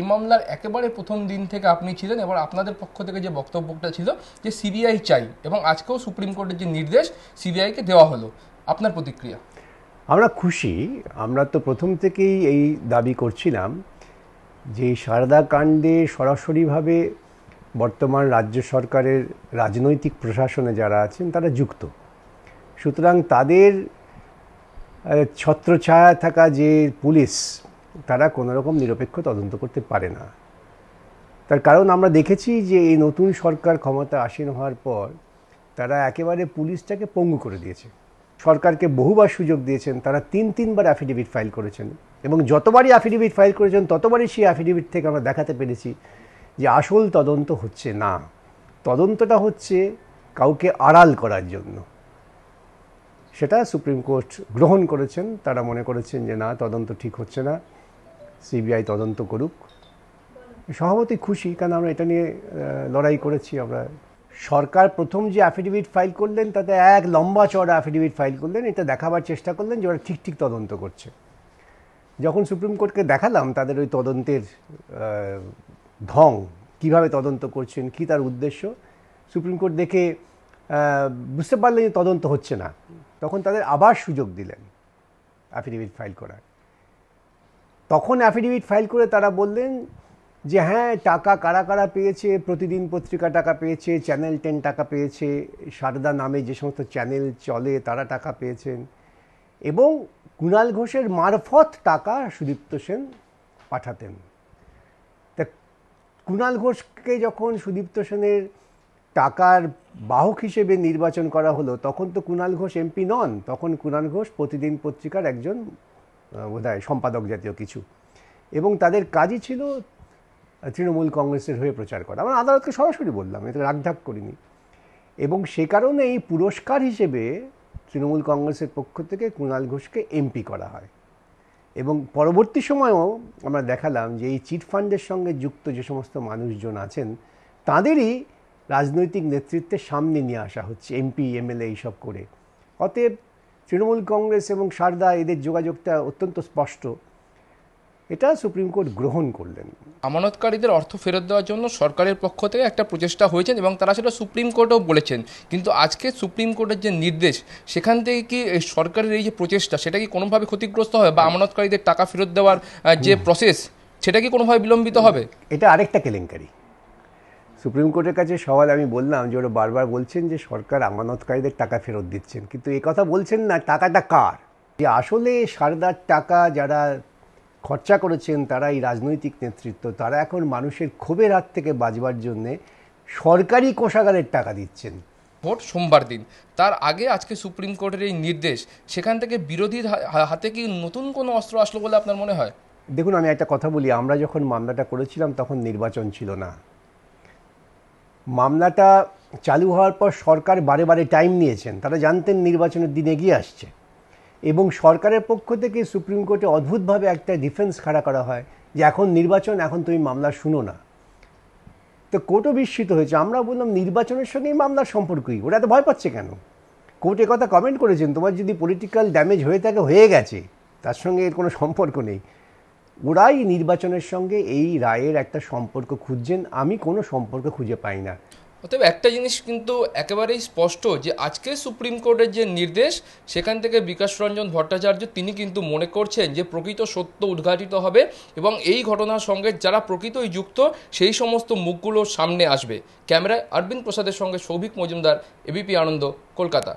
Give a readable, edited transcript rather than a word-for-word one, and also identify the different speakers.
Speaker 1: এই মামলার একেবারে প্রথম দিন থেকে আপনি ছিলেন, এবার আপনাদের পক্ষ থেকে যে বক্তব্যটা ছিল যে সিবিআই চাই, এবং আজকেও সুপ্রিম কোর্টের যে নির্দেশ সিবিআইকে দেওয়া হলো, আপনার প্রতিক্রিয়া?
Speaker 2: আমরা খুশি। আমরা তো প্রথম থেকেই এই দাবি করছিলাম যে সারদা কাণ্ডে সরাসরিভাবে বর্তমান রাজ্য সরকারের রাজনৈতিক প্রশাসনে যারা আছেন তারা যুক্ত। সুতরাং তাদের ছত্রছায়া থাকা যে পুলিশ, তারা কোনোরকম নিরপেক্ষ তদন্ত করতে পারে না। তার কারণ আমরা দেখেছি যে এই নতুন সরকার ক্ষমতা আসীন হওয়ার পর তারা একেবারে পুলিশটাকে পঙ্গু করে দিয়েছে। সরকারকে বহুবার সুযোগ দিয়েছেন, তারা তিনবার অ্যাফিডেভিট ফাইল করেছেন, এবং যতবারই অ্যাফিডেভিট ফাইল করেছেন ততবারই সেই অ্যাফিডেভিট থেকে আমরা দেখাতে পেরেছি যে আসল তদন্ত হচ্ছে না, তদন্তটা হচ্ছে কাউকে আড়াল করার জন্য। সেটা সুপ্রিম কোর্ট গ্রহণ করেছেন। তারা মনে করেছেন যে না, তদন্ত ঠিক হচ্ছে না, সিবিআই তদন্ত করুক। সভাপতি খুশি, কারণ আমরা এটা নিয়ে লড়াই করেছি। আমরা সরকার প্রথম যে অ্যাফিডেভিট ফাইল করলেন তাতে এক লম্বা চড়া অ্যাফিডেভিট ফাইল করলেন, এটা দেখাবার চেষ্টা করলেন যে ওরা ঠিক তদন্ত করছে। যখন সুপ্রিম কোর্টকে দেখালাম তাদের ওই তদন্তের ঢং, কীভাবে তদন্ত করছেন, কী তার উদ্দেশ্য, সুপ্রিম কোর্ট দেখে বুঝতে পারলেন যে তদন্ত হচ্ছে না। তখন তাদের আবার সুযোগ দিলেন অ্যাফিডেভিট ফাইল করার। তখন অ্যাফিডেভিট ফাইল করে তারা বললেন যে হ্যাঁ, টাকা কারা কারা পেয়েছে, প্রতিদিন পত্রিকা টাকা পেয়েছে, চ্যানেল 10 টাকা পেয়েছে, সারদা নামে যে সমস্ত চ্যানেল চলে তারা টাকা পেয়েছেন, এবং কুণাল ঘোষের মারফত টাকা সুদীপ্ত সেন পাঠাতেন। তা কুণাল ঘোষকে যখন সুদীপ্ত সেনের টাকার বাহক হিসেবে নির্বাচন করা হলো, তখন তো কুণাল ঘোষ এমপি নন, তখন কুণাল ঘোষ প্রতিদিন পত্রিকার একজন বোধহয় সম্পাদক জাতীয় কিছু, এবং তাদের কাজই ছিল তৃণমূল কংগ্রেসের হয়ে প্রচার করা। আমরা আদালতকে সরাসরি বললাম, এটা রাগঢাক করিনি। এবং সে কারণে এই পুরস্কার হিসেবে তৃণমূল কংগ্রেসের পক্ষ থেকে কুণাল ঘোষকে এমপি করা হয়। এবং পরবর্তী সময়েও আমরা দেখালাম যে এই চিটফান্ডের সঙ্গে যুক্ত যে সমস্ত মানুষজন আছেন তাদেরই রাজনৈতিক নেতৃত্বের সামনে নিয়ে আসা হচ্ছে, এমপি এমএলএ এইসব করে। অতএব তৃণমূল কংগ্রেস এবং সারদা এদের যোগাযোগটা অত্যন্ত স্পষ্ট। এটা সুপ্রিম কোর্ট গ্রহণ করলেন।
Speaker 1: আমানতকারীদের অর্থ ফেরত দেওয়ার জন্য সরকারের পক্ষ থেকে একটা প্রচেষ্টা হয়েছেন, এবং তারা সেটা সুপ্রিম কোর্টেও বলেছেন। কিন্তু আজকে সুপ্রিম কোর্টের যে নির্দেশ, সেখান থেকে কি সরকারের এই যে প্রচেষ্টা সেটা কি কোনোভাবে ক্ষতিগ্রস্ত হবে, বা আমানতকারীদের টাকা ফেরত দেওয়ার যে প্রসেস সেটা কি কোনোভাবে বিলম্বিত হবে?
Speaker 2: এটা আরেকটা কেলেঙ্কারি। সুপ্রিম কোর্টের কাছে সওয়াল আমি বললাম যে ওরা বারবার বলছেন যে সরকার আমানতকারীদের টাকা ফেরত দিচ্ছেন, কিন্তু এ কথা বলছেন না টাকাটা কার। যে আসলে সারদার টাকা যারা খরচা করেছেন তারা এই রাজনৈতিক নেতৃত্ব, তারা এখন মানুষের ক্ষোভের হাত থেকে বাঁচবার জন্যে সরকারি কোষাগারের টাকা দিচ্ছেন।
Speaker 1: ভোট সোমবার দিন, তার আগে আজকে সুপ্রিম কোর্টের এই নির্দেশ, সেখান থেকে বিরোধীর হাতে কি নতুন কোনো অস্ত্র আসলো বলে আপনার মনে হয়?
Speaker 2: দেখুন, আমি একটা কথা বলি, আমরা যখন মামলাটা করেছিলাম তখন নির্বাচন ছিল না। মামলাটা চালু হওয়ার পর সরকার বারে টাইম নিয়েছেন, তারা জানতেন নির্বাচনের দিন এগিয়ে আসছে, এবং সরকারের পক্ষ থেকে সুপ্রিম কোর্টে অদ্ভুতভাবে একটা ডিফেন্স খাড়া করা হয় যে এখন নির্বাচন, এখন তুমি মামলা শুনো না। তো কোর্টও বিস্মিত হয়েছে। আমরা বললাম নির্বাচনের সঙ্গেই মামলার সম্পর্কই, ওরা এত ভয় পাচ্ছে কেন? কোর্টে কথা কমেন্ট করেছেন, তোমার যদি পলিটিক্যাল ড্যামেজ হয়ে থাকে হয়ে গেছে, তার সঙ্গে এর কোনো সম্পর্ক নেই। ওরাই নির্বাচনের সঙ্গে এই রায়ের একটা সম্পর্ক খুঁজছেন, আমি কোনো সম্পর্ক খুঁজে পাই না।
Speaker 1: অতএব একটা জিনিস কিন্তু একেবারেই স্পষ্ট যে আজকে সুপ্রিম কোর্টের যে নির্দেশ, সেখান থেকে বিকাশ রঞ্জন ভট্টাচার্য তিনি কিন্তু মনে করছেন যে প্রকৃত সত্য উদ্ঘাটিত হবে, এবং এই ঘটনার সঙ্গে যারা প্রকৃতই যুক্ত সেই সমস্ত মুখগুলো সামনে আসবে। ক্যামেরায় অরবিন্দ প্রসাদের সঙ্গে সৌভিক মজুমদার, এবিপি আনন্দ, কলকাতা।